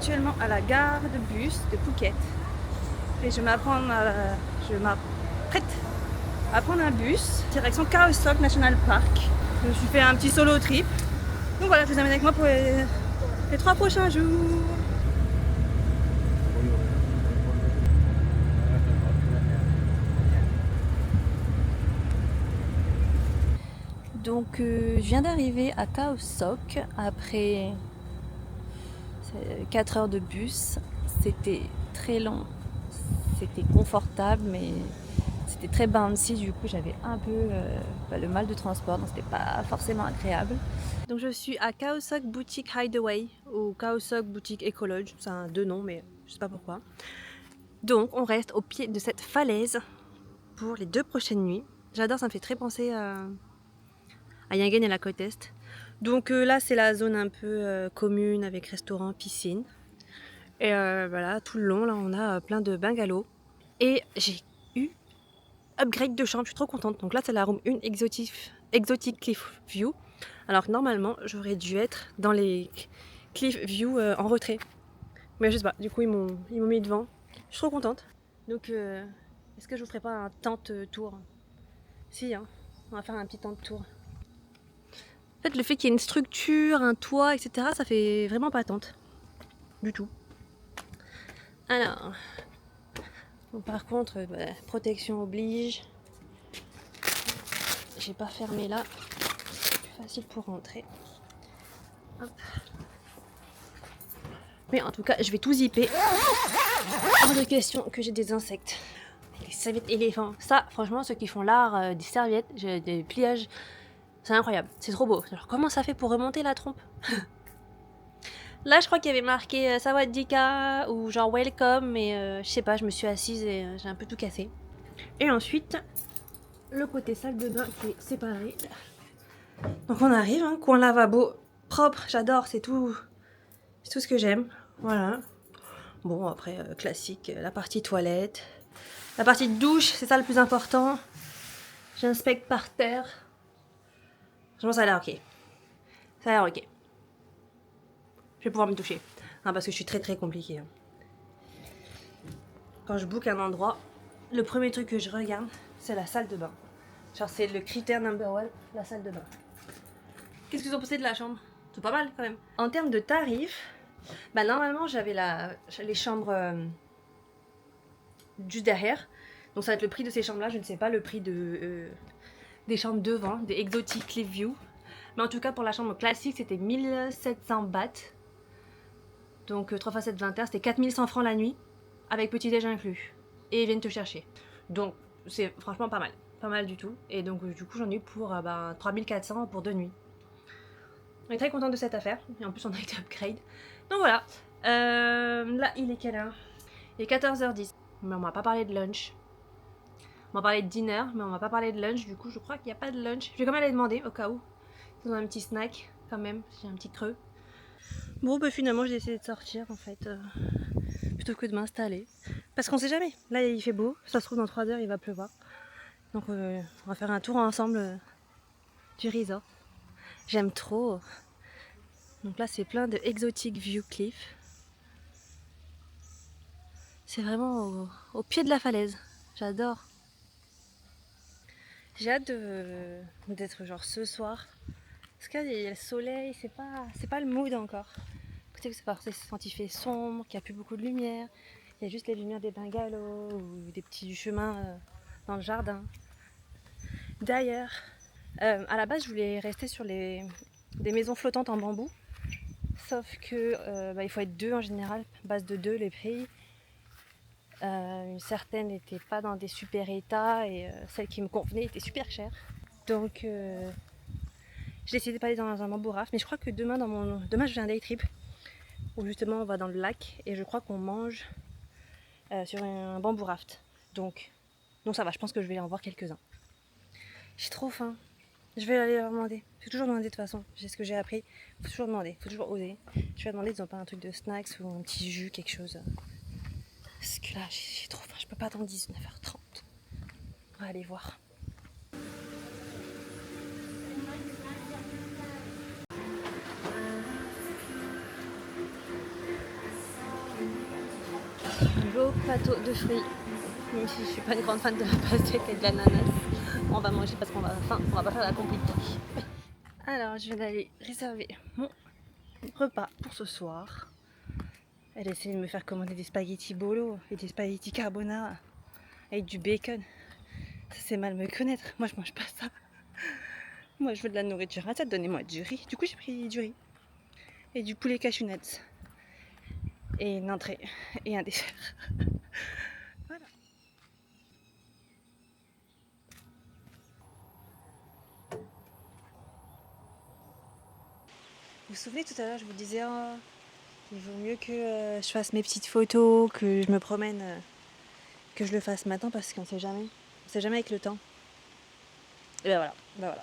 actuellement à la gare de bus de Phuket et je m'apprête à prendre un bus direction Khao Sok National Park. Je me suis fait un petit solo trip. Donc voilà, je vous amène avec moi pour les 3 prochains jours. Donc je viens d'arriver à Khao Sok après 4 heures de bus. C'était très long, c'était confortable mais c'était très bouncy, du coup j'avais un peu le mal de transport, donc c'était pas forcément agréable. Donc je suis à Khao Sok Boutique Hideaway ou Khao Sok Boutique Ecolodge, c'est un deux noms mais je sais pas pourquoi. Donc on reste au pied de cette falaise pour les 2 prochaines nuits. J'adore, ça me fait très penser à Yangon et la côte Est. Donc là c'est la zone un peu commune avec restaurant, piscine. Et voilà, tout le long là on a plein de bungalows. Et j'ai eu upgrade de chambre, je suis trop contente. Donc là c'est la room 1 Exotic Cliff View. Alors que normalement j'aurais dû être dans les Cliff View en retrait. Mais je sais pas, du coup ils m'ont mis devant. Je suis trop contente. Donc est-ce que je vous ferai pas un tente tour? Si, hein, on va faire un petit tente tour. En fait le fait qu'il y ait une structure, un toit, etc. ça fait vraiment pas tente. Du tout. Alors, bon, par contre, protection oblige. J'ai pas fermé là, c'est plus facile pour rentrer. Hop. Mais en tout cas, je vais tout zipper. Hors de question que j'ai des insectes. Les serviettes éléphants. Ça, franchement, ceux qui font l'art des serviettes, des pliages, c'est incroyable. C'est trop beau. Alors, comment ça fait pour remonter la trompe? Là, je crois qu'il y avait marqué Sawadika ou genre welcome, mais je sais pas, je me suis assise et j'ai un peu tout cassé. Et ensuite, le côté salle de bain qui est séparé. Donc on arrive, hein, coin lavabo propre, j'adore, c'est tout ce que j'aime. Voilà. Bon, après, classique, la partie toilette. La partie douche, c'est ça le plus important. J'inspecte par terre. Franchement, ça a l'air ok. Ça a l'air ok. Je vais pouvoir me toucher. Non, parce que je suis très très compliquée. Hein. Quand je book un endroit, le premier truc que je regarde, c'est la salle de bain. Genre, c'est le critère number one, la salle de bain. Qu'est-ce que vous en pensez de la chambre? C'est pas mal quand même. En termes de tarifs, bah normalement j'avais les chambres juste derrière. Donc ça va être le prix de ces chambres là, je ne sais pas le prix des chambres devant, des Exotic Cliff View. Mais en tout cas pour la chambre classique c'était 1700 bahts. Donc 3 x 7, 20 heures, c'était 4100 francs la nuit, avec petit déj inclus. Et ils viennent te chercher. Donc c'est franchement pas mal. Pas mal du tout. Et donc du coup j'en ai eu pour 3400 pour 2 nuits. On est très content de cette affaire. Et en plus on a été upgrade. Donc voilà. Là il est quelle heure? Il est 14h10. Mais on m'a pas parlé de lunch. On m'a parlé de dinner, mais on m'a pas parlé de lunch. Du coup je crois qu'il n'y a pas de lunch. Je vais quand même aller demander au cas où. Ils ont un petit snack quand même. J'ai un petit creux. Bon bah finalement j'ai décidé de sortir en fait. Plutôt que de m'installer. Parce qu'on sait jamais. Là il fait beau. Ça se trouve dans 3 heures il va pleuvoir. Donc on va faire un tour ensemble du resort. J'aime trop. Donc là c'est plein de Exotic View Cliff. C'est vraiment au pied de la falaise. J'adore. J'ai hâte d'être genre ce soir. Parce qu'il y a le soleil, c'est pas le mood encore. Peut-être que c'est parce que quand il fait sombre, qu'il n'y a plus beaucoup de lumière. Il y a juste les lumières des bungalows ou des petits chemins dans le jardin. D'ailleurs, à la base je voulais rester sur des maisons flottantes en bambou. Sauf que il faut être 2 en général, base de 2 les prix. Certaines n'étaient pas dans des super états et celles qui me convenaient étaient super chères. Donc j'ai décidé de pas aller dans un bambou raft. Mais je crois que demain je fais un day trip où justement on va dans le lac et je crois qu'on mange sur un bambou raft. Donc ça va, je pense que je vais en voir quelques-uns. J'ai trop faim. Je vais aller leur demander. Faut toujours demander de toute façon. C'est ce que j'ai appris. Faut toujours demander. Faut toujours oser. Je vais demander s'ils n'ont pas un truc de snacks ou un petit jus, quelque chose. Parce que là, j'ai trop faim. Je peux pas attendre 19h30. On va aller voir. beau plateau de fruits. Même si je suis pas une grande fan de la pastèque et de l'ananas, on va manger parce qu'on va faim, on va pas faire la compliquée. Alors je viens d'aller réserver mon repas pour ce soir. Elle essaie de me faire commander des spaghettis bolo et des spaghettis carbonara avec du bacon. Ça c'est mal me connaître, moi je mange pas ça. Moi je veux de la nourriture à tête, donnez-moi du riz. Du coup j'ai pris du riz et du poulet cashew nuts. Et une entrée et un dessert. Voilà. Vous vous souvenez tout à l'heure, je vous disais oh, il vaut mieux que je fasse mes petites photos, que je me promène, que je le fasse maintenant parce qu'on sait jamais. On sait jamais avec le temps. Et ben voilà.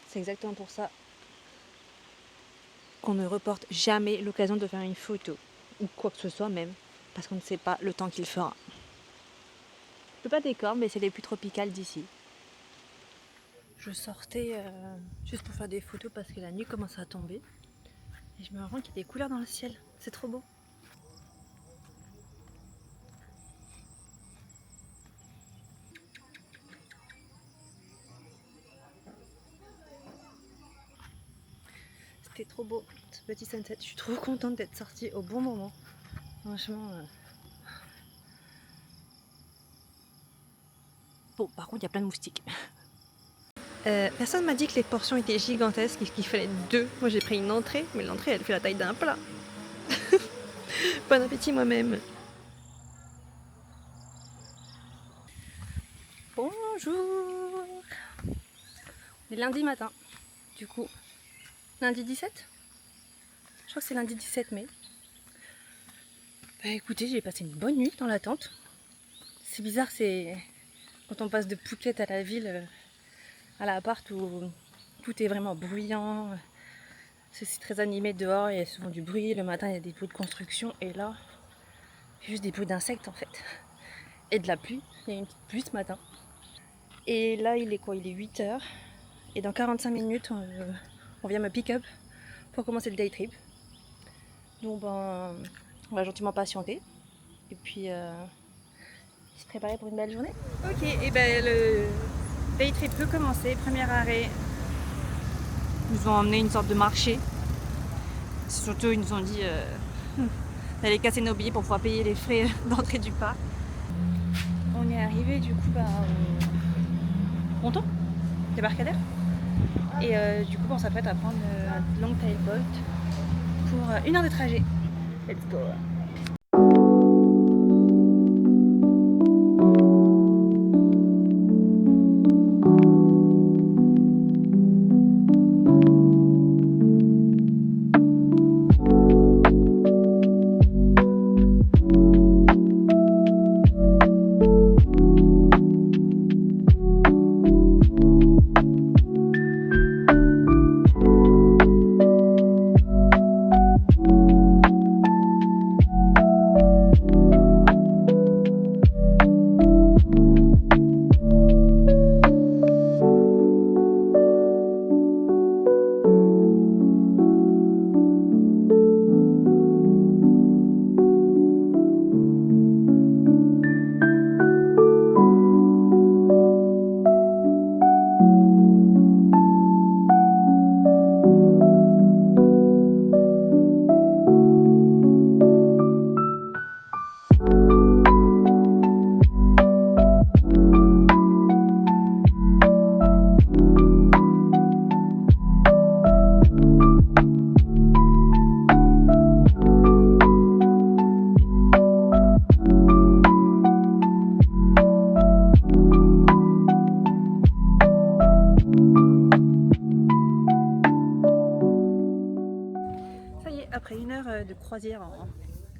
C'est exactement pour ça qu'on ne reporte jamais l'occasion de faire une photo ou quoi que ce soit même, parce qu'on ne sait pas le temps qu'il fera. Je peux pas décor, mais c'est les pluies tropicales d'ici. Je sortais juste pour faire des photos parce que la nuit commence à tomber. Et je me rends compte qu'il y a des couleurs dans le ciel. C'est trop beau. C'était trop beau, ce petit sunset. Je suis trop contente d'être sortie au bon moment. Franchement. Bon, par contre, il y a plein de moustiques. Personne m'a dit que les portions étaient gigantesques et qu'il fallait deux. Moi, j'ai pris une entrée, mais l'entrée, elle fait la taille d'un plat. Bon appétit moi-même. Bonjour. On est lundi matin, du coup. Lundi 17 ? Je crois que c'est lundi 17 mai. Bah écoutez, j'ai passé une bonne nuit dans la tente. C'est bizarre, c'est quand on passe de Phuket à la ville, à l'appart où tout est vraiment bruyant. C'est très animé dehors, il y a souvent du bruit. Le matin, il y a des bruits de construction. Et là, il y a juste des bruits d'insectes en fait. Et de la pluie. Il y a une petite pluie ce matin. Et là, il est quoi ? Il est 8h. Et dans 45 minutes, on vient me pick-up pour commencer le day trip. Donc ben, on va gentiment patienter. Et puis se préparer pour une belle journée. Ok, et ben le day trip peut commencer. Premier arrêt. Ils nous ont emmené une sorte de marché. Surtout, ils nous ont dit d'aller casser nos billets pour pouvoir payer les frais d'entrée du parc. On est arrivé du coup au ponton, débarcadère. Et du coup, on s'apprête à prendre un long tail boat pour 1 heure de trajet. Let's go! Après 1 heure de croisière en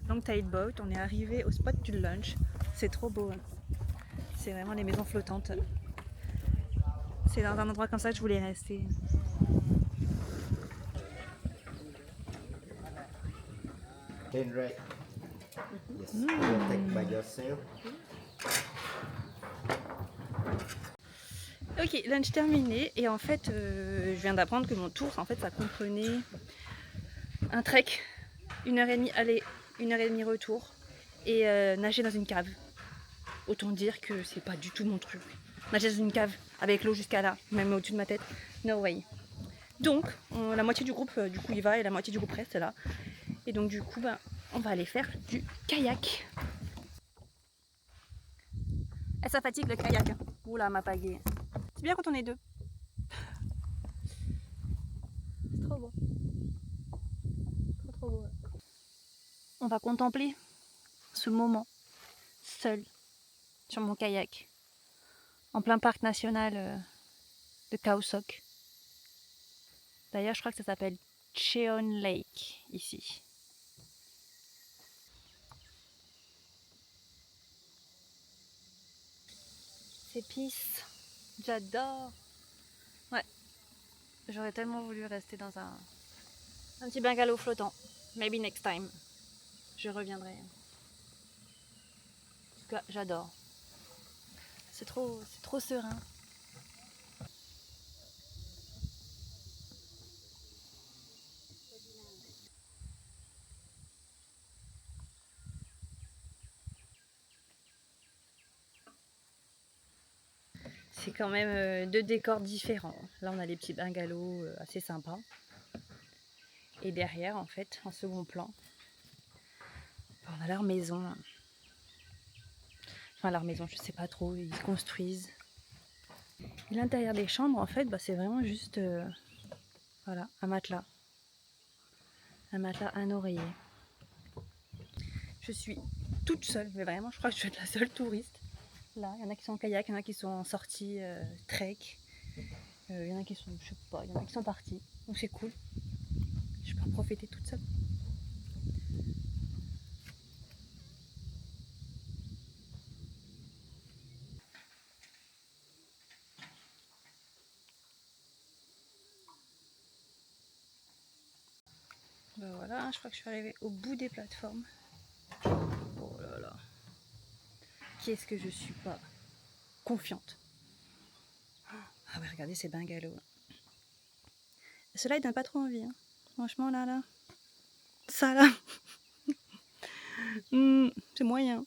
long tail boat, on est arrivé au spot du lunch. C'est trop beau. C'est vraiment les maisons flottantes. C'est dans un endroit comme ça que je voulais rester. Then right. Yes. You take by yourself. Ok, lunch terminé. Et en fait, je viens d'apprendre que mon tour, en fait, ça comprenait un trek, 1h30 aller, 1h30 retour. et nager dans une cave. Autant dire que c'est pas du tout mon truc. Nager dans une cave avec l'eau jusqu'à là, même au-dessus de ma tête, no way. Donc la moitié du groupe du coup y va et la moitié du groupe reste là. Et donc du coup on va aller faire du kayak. Et ça fatigue le kayak. Oula ma pagaie. C'est bien quand on est deux. C'est trop beau. Trop beau. On va contempler ce moment seul sur mon kayak en plein parc national de Khao Sok. D'ailleurs, je crois que ça s'appelle Cheon Lake ici. C'est peace. J'adore. Ouais. J'aurais tellement voulu rester dans un petit bungalow flottant. Maybe next time. Je reviendrai. En tout cas, j'adore. C'est trop serein. C'est quand même deux décors différents. Là, on a les petits bungalows assez sympas. Et derrière, en fait, en second plan, on a leur maison. Enfin, leur maison, je sais pas trop, ils construisent. Et l'intérieur des chambres, en fait, c'est vraiment juste voilà, un matelas. Un matelas, un oreiller. Je suis toute seule, mais vraiment, je crois que je suis la seule touriste. Là, il y en a qui sont en kayak, il y en a qui sont en sortie trek. Il y en a qui sont, je sais pas, il y en a qui sont partis. Donc c'est cool. Je peux en profiter toute seule. Ben voilà, je crois que je suis arrivée au bout des plateformes. Oh là là. Qu'est-ce que je suis pas confiante. Ah ouais, regardez ces bungalows. Cela il donne pas trop envie. Hein. Franchement, là. Ça, là. C'est moyen.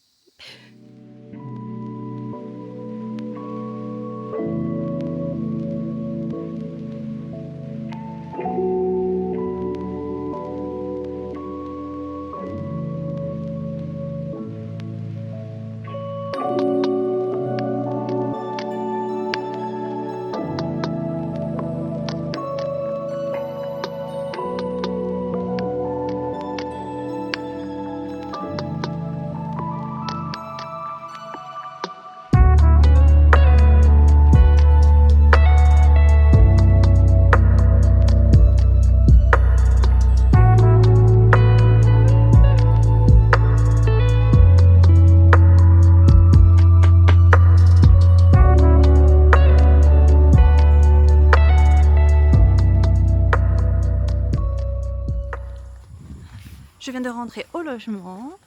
Je viens de rentrer au logement.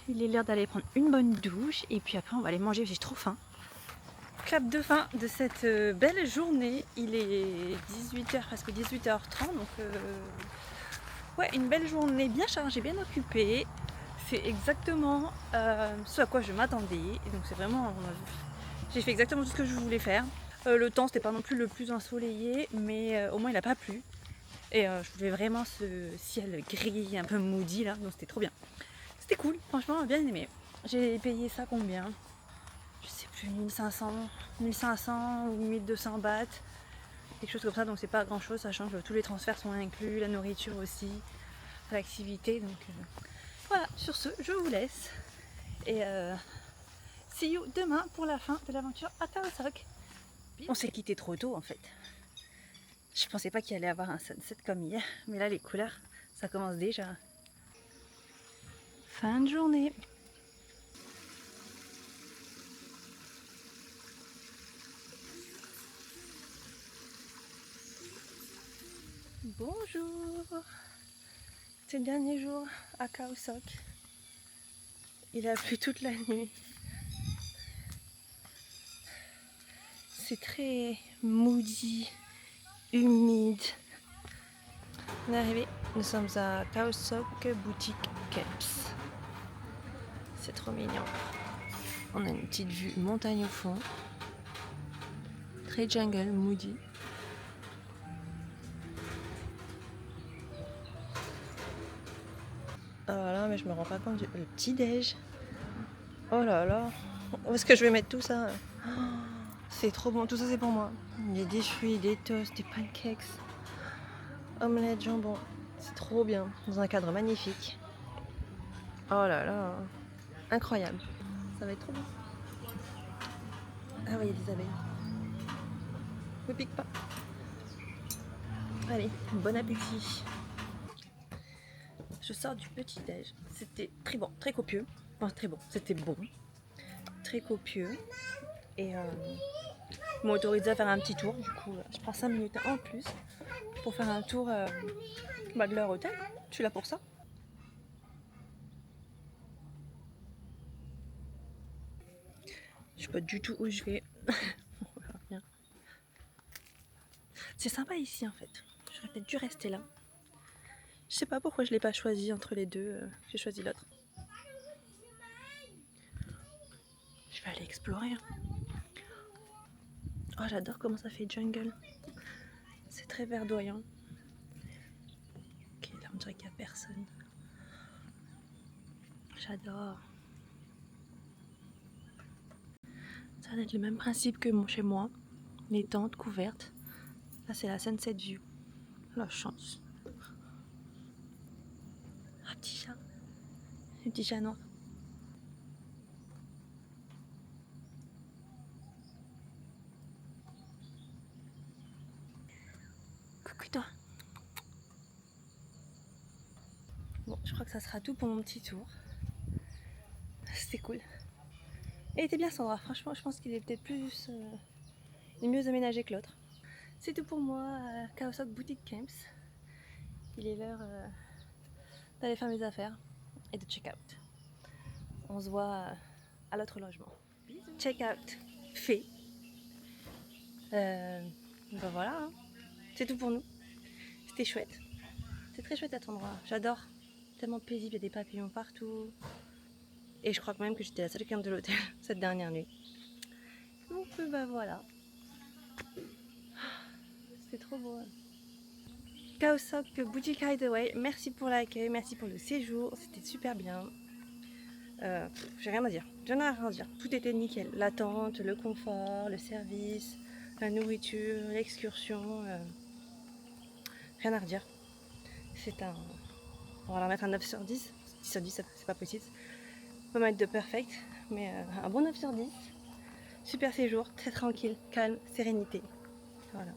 Il est l'heure d'aller prendre une bonne douche et puis après on va aller manger, j'ai trop faim. Clap de fin de cette belle journée. Il est 18h, presque 18h30, donc ouais, une belle journée bien chargée, bien occupée. C'est exactement ce à quoi je m'attendais. Et donc c'est vraiment, j'ai fait exactement tout ce que je voulais faire. Le temps c'était pas non plus le plus ensoleillé, mais au moins il n'a pas plu. Et je voulais vraiment ce ciel gris, un peu moody là, donc c'était trop bien. C'était cool, franchement, bien aimé. J'ai payé ça combien? Je sais plus, 1500 ou 1200 bahts, quelque chose comme ça, donc c'est pas grand chose, sachant que tous les transferts sont inclus, la nourriture aussi, l'activité, donc voilà, sur ce, je vous laisse. Et see you demain pour la fin de l'aventure à Khao Sok. On s'est quitté trop tôt en fait. Je pensais pas qu'il allait avoir un sunset comme hier, mais là les couleurs, ça commence déjà. Fin de journée. Bonjour. C'est le dernier jour à Khao Sok. Il a plu toute la nuit. C'est très moody, humide. On est arrivé, nous sommes à Khao Sok boutique Keps. C'est trop mignon. On a une petite vue montagne au fond. Très jungle, moody. Ah là, mais je me rends pas compte du le petit-déj. Oh là là. Où est-ce que je vais mettre tout ça? Oh, c'est trop bon, tout ça c'est pour moi. Il y a des fruits, des toasts, des pancakes, omelette, jambon. C'est trop bien, dans un cadre magnifique. Oh là là, incroyable. Ça va être trop bon. Ah oui, il y a des abeilles. Ne pique pas. Allez, bon appétit. Je sors du petit-déj. C'était très bon, très copieux. Enfin, très bon, c'était bon. Très copieux. Et ils m'ont autorisé à faire un petit tour. Du coup, je prends 5 minutes en plus pour faire un tour de leur hôtel. Je suis là pour ça. Je sais pas du tout où je vais. On verra bien. C'est sympa ici en fait. J'aurais peut-être dû rester là. Je sais pas pourquoi je l'ai pas choisi entre les deux. J'ai choisi l'autre. Je vais aller explorer. Oh, j'adore comment ça fait jungle. C'est très verdoyant. Ok, là on dirait qu'il n'y a personne. J'adore. Ça va être le même principe que chez moi. Les tentes couvertes. Là c'est la Sunset View. La chance. Un petit chat. Un petit chat noir. Coucou toi. Bon, je crois que ça sera tout pour mon petit tour. C'était cool. Et il était bien cet endroit. Franchement, je pense qu'il est peut-être plus... il est mieux aménagé que l'autre. C'est tout pour moi, Khao-Sok Boutique Camps. Il est l'heure d'aller faire mes affaires et de check out. On se voit à l'autre logement. Check out fait. Ben voilà, hein. C'est tout pour nous. C'était chouette. C'est très chouette cet endroit. J'adore. Tellement paisible, il y a des papillons partout. Et je crois quand même que j'étais la seule cliente de l'hôtel cette dernière nuit. Donc ben voilà. C'était trop beau. Khao-Sok Boutique Hideaway, merci pour l'accueil, merci pour le séjour, c'était super bien. J'ai rien à dire, j'en ai rien à dire. Tout était nickel. La tente, le confort, le service, la nourriture, l'excursion, rien à redire. C'est un... On va leur mettre un 9 sur 10. 10 sur 10, c'est pas possible. On peut mettre de perfect, mais un bon 9 sur 10. Super séjour, très tranquille, calme, sérénité. Voilà.